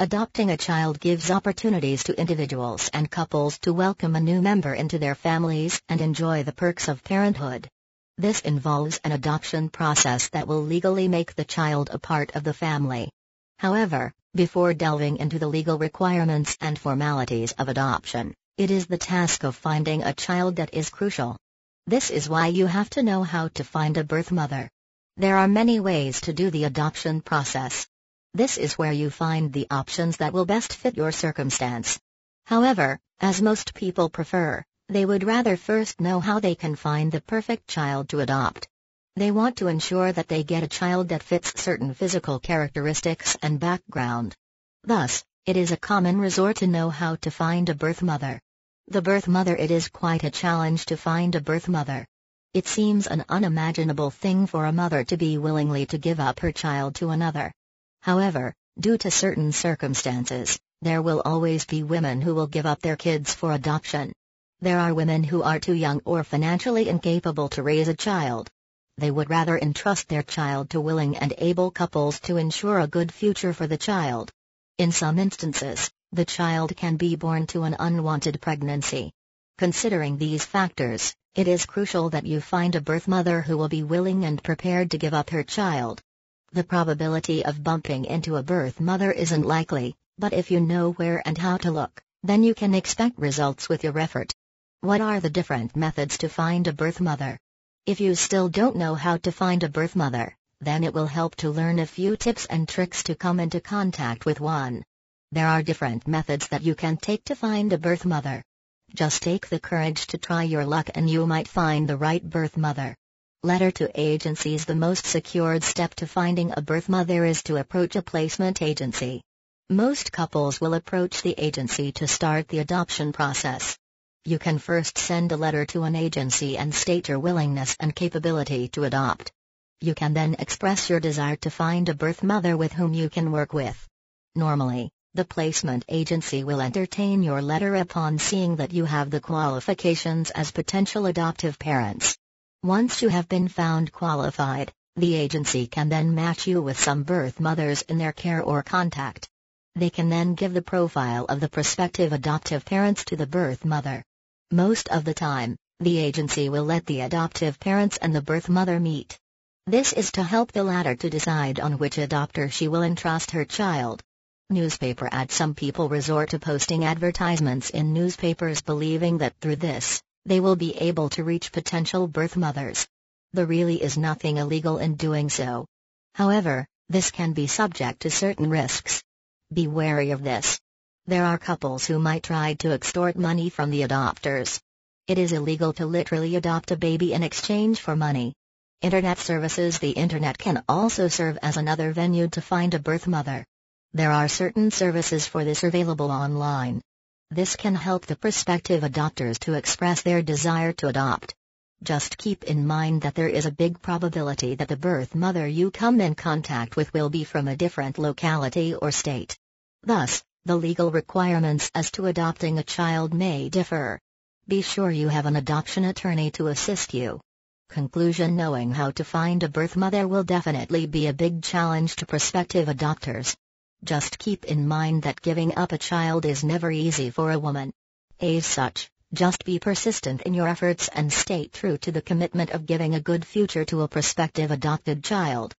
Adopting a child gives opportunities to individuals and couples to welcome a new member into their families and enjoy the perks of parenthood. This involves an adoption process that will legally make the child a part of the family. However, before delving into the legal requirements and formalities of adoption, it is the task of finding a child that is crucial. This is why you have to know how to find a birth mother. There are many ways to do the adoption process. This is where you find the options that will best fit your circumstance. However, as most people prefer, they would rather first know how they can find the perfect child to adopt. They want to ensure that they get a child that fits certain physical characteristics and background. Thus, it is a common resort to know how to find a birth mother. The birth mother. It is quite a challenge to find a birth mother. It seems an unimaginable thing for a mother to be willingly to give up her child to another. However, due to certain circumstances, there will always be women who will give up their kids for adoption. There are women who are too young or financially incapable to raise a child. They would rather entrust their child to willing and able couples to ensure a good future for the child. In some instances, the child can be born to an unwanted pregnancy. Considering these factors, it is crucial that you find a birth mother who will be willing and prepared to give up her child. The probability of bumping into a birth mother isn't likely, but if you know where and how to look, then you can expect results with your effort. What are the different methods to find a birth mother? If you still don't know how to find a birth mother, then it will help to learn a few tips and tricks to come into contact with one. There are different methods that you can take to find a birth mother. Just take the courage to try your luck and you might find the right birth mother. Letter to agencies. The most secured step to finding a birth mother is to approach a placement agency. Most couples will approach the agency to start the adoption process. You can first send a letter to an agency and state your willingness and capability to adopt. You can then express your desire to find a birth mother with whom you can work with. Normally, the placement agency will entertain your letter upon seeing that you have the qualifications as potential adoptive parents. Once you have been found qualified, the agency can then match you with some birth mothers in their care or contact. They can then give the profile of the prospective adoptive parents to the birth mother. Most of the time, the agency will let the adoptive parents and the birth mother meet. This is to help the latter to decide on which adopter she will entrust her child. Newspaper ads. Some people resort to posting advertisements in newspapers believing that through this, they will be able to reach potential birth mothers. There really is nothing illegal in doing so. However, this can be subject to certain risks. Be wary of this. There are couples who might try to extort money from the adopters. It is illegal to literally adopt a baby in exchange for money. Internet services. The internet can also serve as another venue to find a birth mother. There are certain services for this available online. This can help the prospective adopters to express their desire to adopt. Just keep in mind that there is a big probability that the birth mother you come in contact with will be from a different locality or state. Thus, the legal requirements as to adopting a child may differ. Be sure you have an adoption attorney to assist you. Conclusion. Knowing how to find a birth mother will definitely be a big challenge to prospective adopters. Just keep in mind that giving up a child is never easy for a woman. As such, just be persistent in your efforts and stay true to the commitment of giving a good future to a prospective adopted child.